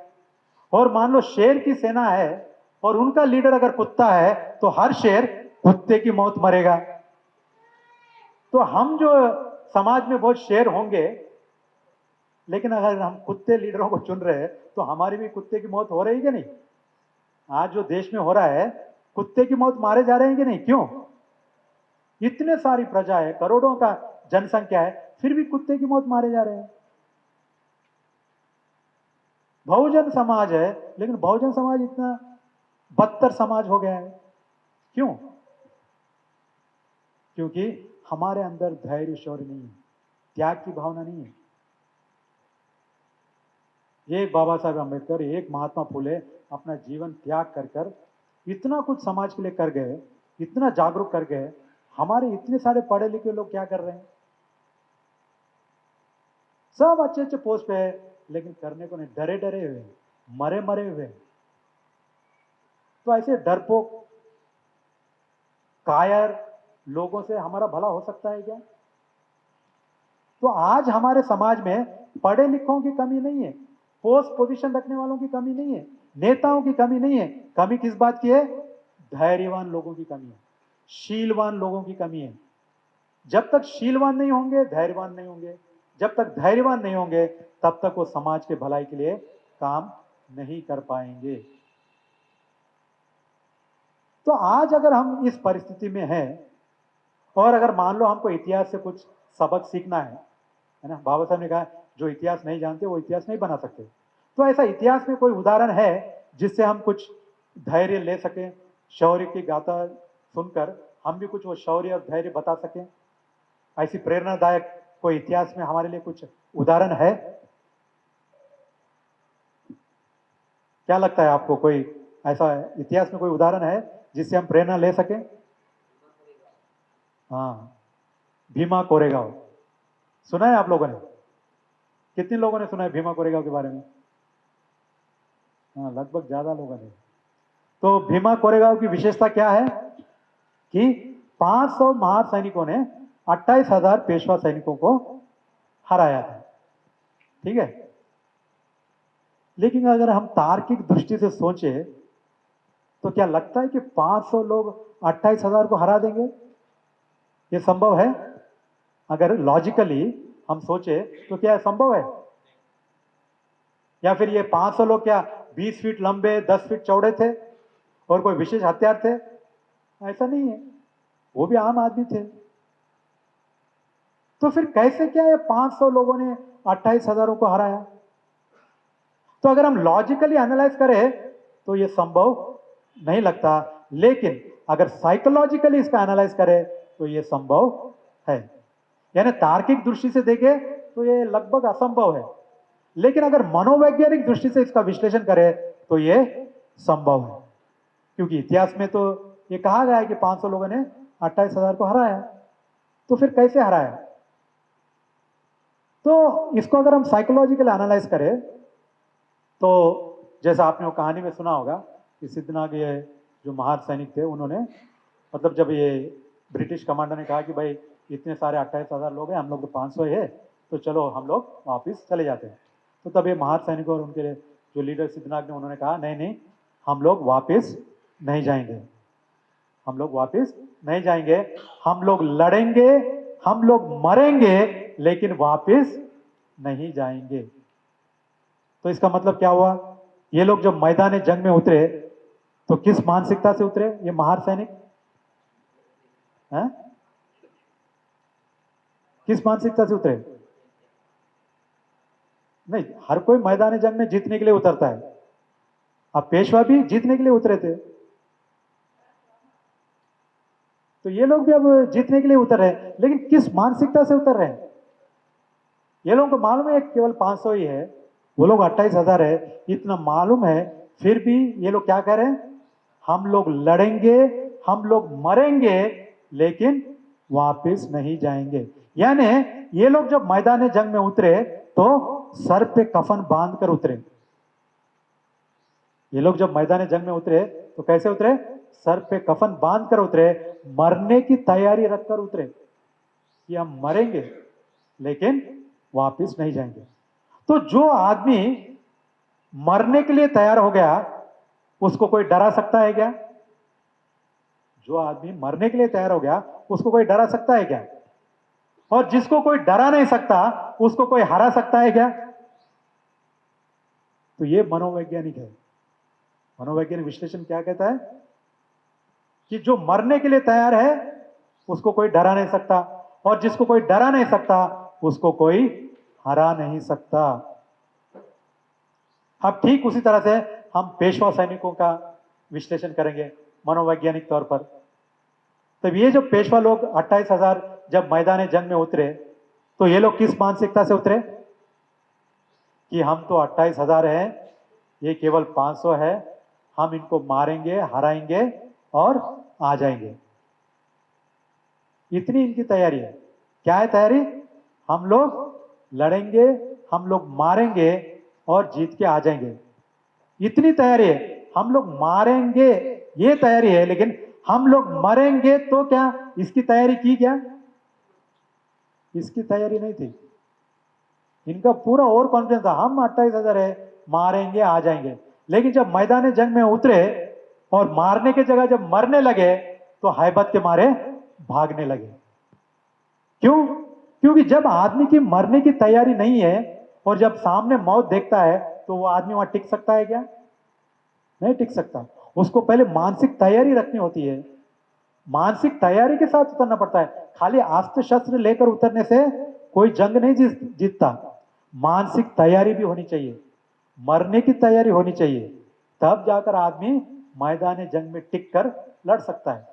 और मान लो शेर की सेना है और उनका लीडर अगर कुत्ता है तो हर शेर कुत्ते की मौत मरेगा। तो हम जो समाज में बहुत शेर होंगे, लेकिन अगर हम कुत्ते लीडरों को चुन रहे हैं तो हमारी भी कुत्ते की मौत हो रही है कि नहीं? आज जो देश में हो रहा है, कुत्ते की मौत मारे जा रहे हैं कि नहीं? क्यों? इतने सारी प्रजा है, करोड़ों का जनसंख्या है, फिर भी कुत्ते की मौत मारे जा रहे हैं। बहुजन समाज है, लेकिन बहुजन समाज इतना बदतर समाज हो गया है। क्यों? क्योंकि हमारे अंदर धैर्य शौर्य नहीं है, त्याग की भावना नहीं है। एक बाबा साहब अम्बेडकर, एक महात्मा फुले अपना जीवन त्याग कर कर इतना कुछ समाज के लिए कर गए, इतना जागरूक कर गए। हमारे इतने सारे पढ़े लिखे लोग क्या कर रहे हैं? सब अच्छे अच्छे पोस्ट पे है, लेकिन करने को नहीं, डरे डरे हुए हैं, मरे मरे हुए हैं। तो ऐसे डरपोक कायर लोगों से हमारा भला हो सकता है क्या? तो आज हमारे समाज में पढ़े लिखों की कमी नहीं है, पोस्ट पोजीशन रखने वालों की कमी नहीं है, नेताओं की कमी नहीं है। कमी किस बात की है? धैर्यवान लोगों की कमी है, शीलवान लोगों की कमी है। जब तक शीलवान नहीं होंगे, धैर्यवान नहीं होंगे, जब तक धैर्यवान नहीं होंगे तब तक वो समाज के भलाई के लिए काम नहीं कर पाएंगे। तो आज अगर हम इस परिस्थिति में हैं और अगर मान लो हमको इतिहास से कुछ सबक सीखना है ना, बाबा साहब ने कहा जो इतिहास नहीं जानते वो इतिहास नहीं बना सकते। तो ऐसा इतिहास में कोई उदाहरण है जिससे हम कुछ धैर्य ले सकें, शौर्य की गाथा सुनकर हम भी कुछ वो शौर्य और धैर्य बता सकें? ऐसी प्रेरणादायक कोई इतिहास में हमारे लिए कुछ उदाहरण है? क्या लगता है आपको, कोई ऐसा इतिहास में कोई उदाहरण है जिससे हम प्रेरणा ले सकें? हाँ, भीमा कोरेगांव सुना है आप लोगों ने? कितने लोगों ने सुना है भीमा कोरेगांव के बारे में? हाँ, लगभग ज्यादा लोगों ने। तो भीमा कोरेगांव की विशेषता क्या है कि 500 महार सैनिकों ने 28,000 पेशवा सैनिकों को हराया था। ठीक है, लेकिन अगर हम तार्किक दृष्टि से सोचे तो क्या लगता है कि 500 लोग 28,000 को हरा देंगे? ये संभव है? अगर लॉजिकली हम सोचे तो क्या संभव है? या फिर ये 500 लोग क्या 20 फीट लंबे 10 फीट चौड़े थे और कोई विशेष हथियार थे? ऐसा नहीं है, वो भी आम आदमी थे। तो फिर कैसे क्या है 500 लोगों ने 28,000 को हराया? तो अगर हम लॉजिकली एनालाइज करें तो ये संभव नहीं लगता, लेकिन अगर साइकोलॉजिकली इसका एनालाइज करें तो ये संभव है। यानी तार्किक दृष्टि से देखें तो ये लगभग असंभव है, लेकिन अगर मनोवैज्ञानिक दृष्टि से इसका विश्लेषण करें तो ये संभव है। क्योंकि इतिहास में तो ये कहा गया है कि 500 लोगों ने 28,000 को हराया। तो फिर कैसे हराया? तो इसको अगर हम साइकोलॉजिकल एनालाइज करें तो जैसा आपने वो कहानी में सुना होगा कि सिद्धनाग ये जो महार सैनिक थे, उन्होंने मतलब जब ये ब्रिटिश कमांडर ने कहा कि भाई इतने सारे 28,000 लोग हैं, हम लोग तो 500 ही है, तो चलो हम लोग वापस चले जाते हैं। तो तब ये महार सैनिक और उनके जो लीडर सिद्धनाग ने, उन्होंने कहा नहीं नहीं, हम लोग वापस नहीं जाएंगे, हम लोग वापस नहीं जाएंगे, हम लोग लड़ेंगे, हम लोग मरेंगे, लेकिन वापस नहीं जाएंगे। तो इसका मतलब क्या हुआ? ये लोग जब मैदान जंग में उतरे तो किस मानसिकता से उतरे ये महार सैनिक? हैं? किस मानसिकता से उतरे? नहीं, हर कोई मैदान जंग में जीतने के लिए उतरता है। अब पेशवा भी जीतने के लिए उतरे थे, तो ये लोग भी अब जीतने के लिए उतर रहे हैं, लेकिन किस मानसिकता से उतर रहे हैं? ये लोगों को मालूम है केवल 500 ही है, वो लोग 28,000 है, इतना मालूम है, फिर भी ये लोग क्या कह रहे हैं? हम लोग लड़ेंगे, हम लोग मरेंगे, लेकिन वापस नहीं जाएंगे। यानी ये लोग जब मैदान जंग में उतरे तो सर पे कफन बांध कर उतरे। ये लोग जब मैदान जंग में उतरे तो कैसे उतरे? सर पे कफन बांध कर उतरे, मरने की तैयारी रखकर उतरे कि हम मरेंगे लेकिन वापस नहीं जाएंगे। तो जो आदमी मरने के लिए तैयार हो गया उसको कोई डरा सकता है क्या? जो आदमी मरने के लिए तैयार हो गया उसको कोई डरा सकता है क्या? और जिसको कोई डरा नहीं सकता उसको कोई हरा सकता है क्या? तो ये मनोवैज्ञानिक है। मनोवैज्ञानिक विश्लेषण क्या कहता है कि जो मरने के लिए तैयार है उसको कोई डरा नहीं सकता, और जिसको कोई डरा नहीं सकता उसको कोई हरा नहीं सकता। अब ठीक उसी तरह से हम पेशवा सैनिकों का विश्लेषण करेंगे मनोवैज्ञानिक तौर पर। तब ये जो पेशवा लोग 28,000 जब मैदान जंग में उतरे तो ये लोग किस मानसिकता से उतरे कि हम तो 28,000 हैं, ये केवल 500 है, हम इनको मारेंगे, हराएंगे और आ जाएंगे। इतनी इनकी तैयारी है। क्या है तैयारी? हम लोग लड़ेंगे, हम लोग मारेंगे और जीत के आ जाएंगे। इतनी तैयारी है। हम लोग मारेंगे ये तैयारी है, लेकिन हम लोग मरेंगे तो क्या इसकी तैयारी की क्या? इसकी तैयारी नहीं थी। इनका पूरा और कॉन्फिडेंस था, हम 28,000 है, मारेंगे आ जाएंगे। लेकिन जब मैदान जंग में उतरे और मारने की जगह जब मरने लगे तो हैबत के मारे भागने लगे। क्यों? क्योंकि जब आदमी की मरने की तैयारी नहीं है और जब सामने मौत देखता है तो वो आदमी वहां टिक सकता है क्या? नहीं टिक सकता। उसको पहले मानसिक तैयारी रखनी होती है, मानसिक तैयारी के साथ उतरना पड़ता है। खाली अस्त्र शस्त्र लेकर उतरने से कोई जंग नहीं जीतता। मानसिक तैयारी भी होनी चाहिए, मरने की तैयारी होनी चाहिए, तब जाकर आदमी मैदान जंग में टिक कर लड़ सकता है।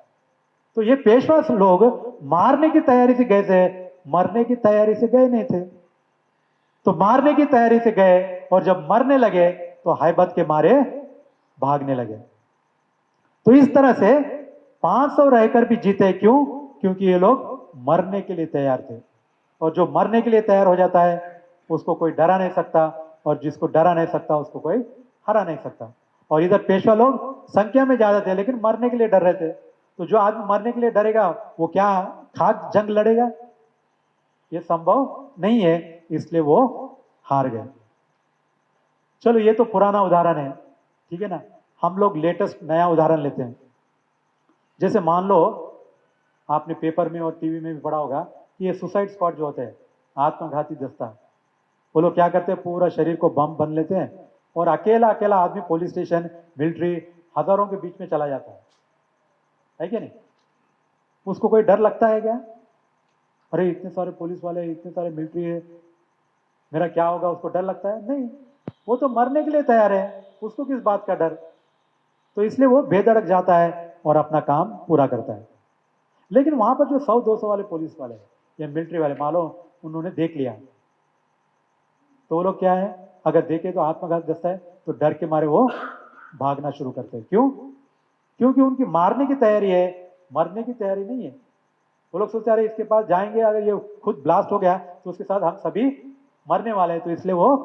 तो ये पेशवा लोग मारने की तैयारी से गए थे, मरने की तैयारी से गए नहीं थे। तो मारने की तैयारी से गए और जब मरने लगे तो हैबत के मारे भागने लगे। तो इस तरह से 500 रहकर भी जीते, क्यों? क्योंकि ये लोग मरने के लिए तैयार थे। और जो मरने के लिए तैयार हो जाता है उसको कोई डरा नहीं सकता, और जिसको डरा नहीं सकता उसको कोई हरा नहीं सकता। और इधर पेशवा लोग संख्या में ज्यादा थे लेकिन मरने के लिए डर रहे थे। तो जो आदमी मरने के लिए डरेगा वो क्या खाक जंग लड़ेगा? ये संभव नहीं है, इसलिए वो हार गए। चलो ये तो पुराना उदाहरण है, ठीक है ना। हम लोग लेटेस्ट नया उदाहरण लेते हैं। जैसे मान लो आपने पेपर में और टीवी में भी पढ़ा होगा कि ये सुसाइड स्क्वाड जो होते हैं, आत्मघाती दस्ता, वो लोग क्या करते हैं, पूरा शरीर को बम बन लेते हैं और अकेला अकेला आदमी पुलिस स्टेशन, मिलिट्री, हजारों के बीच में चला जाता है क्या नहीं? उसको कोई डर लगता है क्या? अरे इतने सारे पुलिस वाले, इतने सारे मिलिट्री है, मेरा क्या होगा? उसको डर लगता है? नहीं, वो तो मरने के लिए तैयार है, उसको किस बात का डर? तो इसलिए वो बेधड़क जाता है और अपना काम पूरा करता है। लेकिन वहां पर जो 100-200 वाले पुलिस वाले या मिलिट्री वाले, मान लो उन्होंने देख लिया, तो वो लोग क्या है, अगर देखे तो आत्मघात दस्ता है तो डर के मारे वो भागना शुरू करते हैं। क्यों? क्योंकि उनकी मारने की तैयारी है, मरने की तैयारी नहीं है। वो लोग सोचते रहे इसके पास जाएंगे, अगर ये खुद ब्लास्ट हो गया तो उसके साथ हम सभी मरने वाले हैं, तो इसलिए वो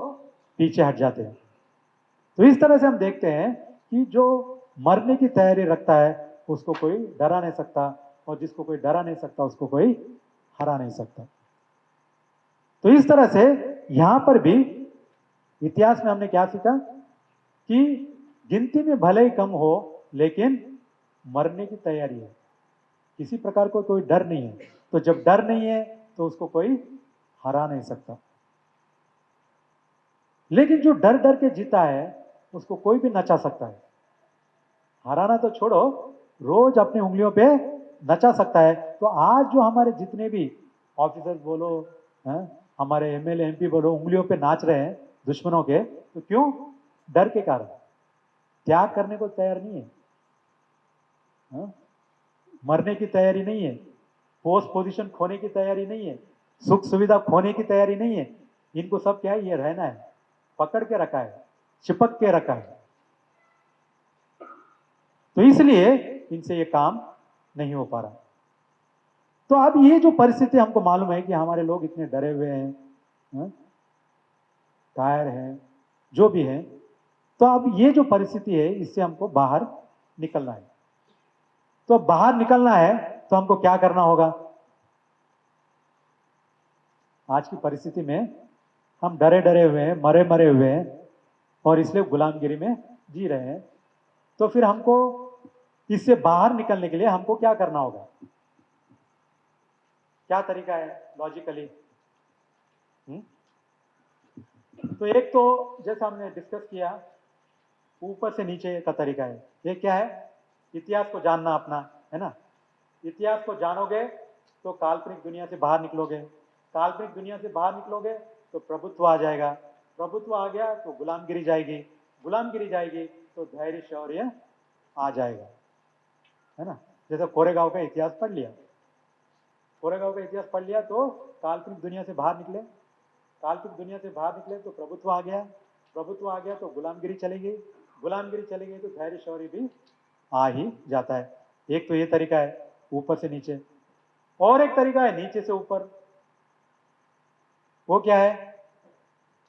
पीछे हट जाते हैं। तो इस तरह से हम देखते हैं कि जो मरने की तैयारी रखता है उसको कोई डरा नहीं सकता, और जिसको कोई डरा नहीं सकता उसको कोई हरा नहीं सकता। तो इस तरह से यहां पर भी इतिहास में हमने क्या सीखा कि गिनती में भले ही कम हो लेकिन मरने की तैयारी है, किसी प्रकार को कोई डर नहीं है। तो जब डर नहीं है तो उसको कोई हरा नहीं सकता। लेकिन जो डर डर के जीता है उसको कोई भी नचा सकता है। हराना तो छोड़ो, रोज अपनी उंगलियों पे नचा सकता है। तो आज जो हमारे जितने भी ऑफिसर्स बोलो, हैं, हमारे एमएलए एमपी बोलो, उंगलियों पे नाच रहे हैं दुश्मनों के, तो क्यों? डर के कारण। त्याग करने को तैयार नहीं है, हाँ? मरने की तैयारी नहीं है, पोस्ट पोजीशन खोने की तैयारी नहीं है, सुख सुविधा खोने की तैयारी नहीं है। इनको सब क्या है, ये रहना है, पकड़ के रखा है, चिपक के रखा है। तो इसलिए इनसे ये काम नहीं हो पा रहा। तो अब ये जो परिस्थिति हमको मालूम है कि हमारे लोग इतने डरे हुए हैं, हाँ? कायर हैं, जो भी है, तो अब ये जो परिस्थिति है इससे हमको बाहर निकलना है। तो बाहर निकलना है तो हमको क्या करना होगा? आज की परिस्थिति में हम डरे डरे हुए हैं, मरे मरे हुए हैं, और इसलिए गुलामगिरी में जी रहे हैं। तो फिर हमको इससे बाहर निकलने के लिए हमको क्या करना होगा? क्या तरीका है लॉजिकली? तो एक तो जैसा हमने डिस्कस किया, ऊपर से नीचे का तरीका है। ये क्या है? इतिहास को जानना अपना, है ना। इतिहास को जानोगे तो काल्पनिक दुनिया से बाहर निकलोगे, काल्पनिक दुनिया से बाहर निकलोगे तो प्रभुत्व आ जाएगा, प्रभुत्व आ गया तो गुलामगिरी जाएगी, गुलामगिरी जाएगी तो धैर्य शौर्य आ जाएगा, है ना। जैसे कोरेगांव का इतिहास पढ़ लिया, कोरेगांव का इतिहास पढ़ लिया तो काल्पनिक दुनिया से बाहर निकले, काल्पनिक दुनिया से बाहर निकले तो प्रभुत्व आ गया, प्रभुत्व आ गया तो गुलामगिरी चली गई, गुलामगिरी चली गई तो धैर्य शौर्य भी आ ही जाता है। एक तो ये तरीका है ऊपर से नीचे, और एक तरीका है नीचे से ऊपर। वो क्या है?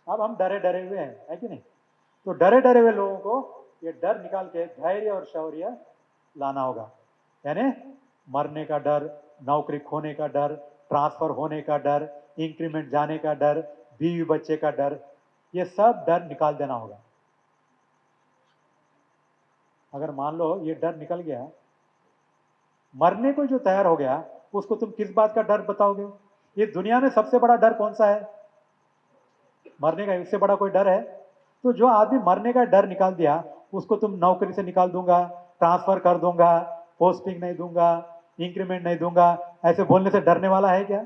अब हम डरे डरे हुए हैं, है कि नहीं? तो डरे डरे हुए लोगों को ये डर निकाल के धैर्य और शौर्य लाना होगा। यानी मरने का डर, नौकरी खोने का डर, ट्रांसफर होने का डर, इंक्रीमेंट जाने का डर, बीवी बच्चे का डर, ये सब डर निकाल देना होगा। अगर मान लो ये डर निकल गया, मरने को जो तैयार हो गया, उसको तुम किस बात का डर बताओगे? ये दुनिया में सबसे बड़ा डर कौन सा है? मरने का। इससे बड़ा कोई डर है? तो जो आदमी मरने का डर निकाल दिया उसको तुम नौकरी से निकाल दूंगा, ट्रांसफर कर दूंगा, पोस्टिंग नहीं दूंगा, इंक्रीमेंट नहीं दूंगा, ऐसे बोलने से डरने वाला है क्या?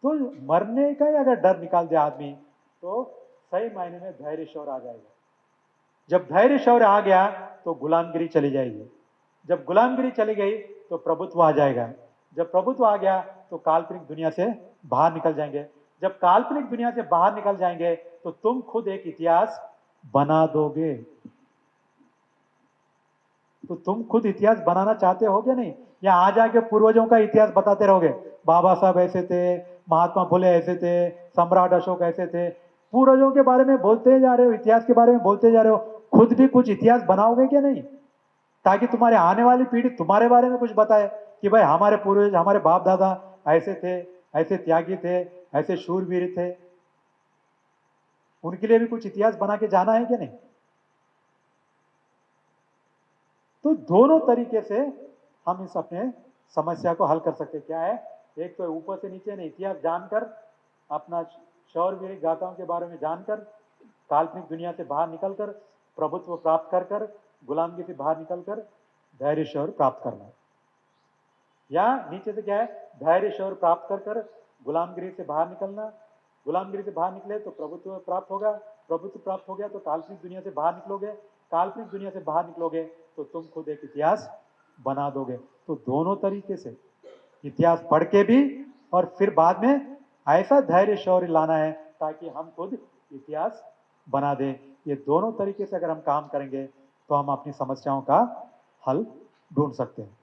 तो मरने का ही अगर डर निकाल दिया आदमी तो सही मायने में धैर्य शौर्य आ जाएगा। जब धैर्य शौर्य आ गया तो गुलामगिरी चली जाएगी, जब गुलामगिरी चली गई तो प्रभुत्व आ जाएगा, जब प्रभुत्व आ गया तो काल्पनिक दुनिया से बाहर निकल जाएंगे, जब काल्पनिक दुनिया से बाहर निकल जाएंगे तो तुम खुद एक इतिहास बना दोगे। तो तुम खुद इतिहास बनाना चाहते हो क्या नहीं, या आ जाके पूर्वजों का इतिहास बताते रहोगे, बाबा साहब ऐसे थे, महात्मा फुले ऐसे थे, सम्राट अशोक ऐसे थे, पूर्वजों के बारे में बोलते जा रहे हो, इतिहास के बारे में बोलते जा रहे हो, खुद भी कुछ इतिहास बनाओगे क्या नहीं, ताकि तुम्हारे आने वाली पीढ़ी तुम्हारे बारे में कुछ बताए कि भाई हमारे पूर्वज, हमारे बाप दादा ऐसे थे, ऐसे त्यागी थे, ऐसे शूरवीर थे। उनके लिए भी कुछ इतिहास बना के जाना है क्या नहीं। तो दोनों तरीके से हम इस अपने समस्या को हल कर सकते। क्या है, एक तो ऊपर से नीचे ने इतिहास जानकर, अपना शौरवीर गाथाओं के बारे में जानकर, काल्पनिक दुनिया से बाहर निकलकर प्रभुत्व प्राप्त कर कर, गुलामगी से बाहर निकलकर धैर्य शौर्य प्राप्त करना, या नीचे से क्या है, धैर्य शौर्य प्राप्त कर कर गुलामगिरी से बाहर निकलना, गुलामगिरी से बाहर निकले तो प्रभुत्व प्राप्त होगा, प्रभुत्व प्राप्त हो गया तो काल्पनिक दुनिया से बाहर निकलोगे, काल्पनिक दुनिया से बाहर निकलोगे तो तुम खुद एक इतिहास बना दोगे। तो दोनों तरीके से इतिहास पढ़ के भी, और फिर बाद में ऐसा धैर्य शौर्य लाना है ताकि हम खुद इतिहास बना दें। ये दोनों तरीके से अगर हम काम करेंगे तो हम अपनी समस्याओं का हल ढूंढ सकते हैं।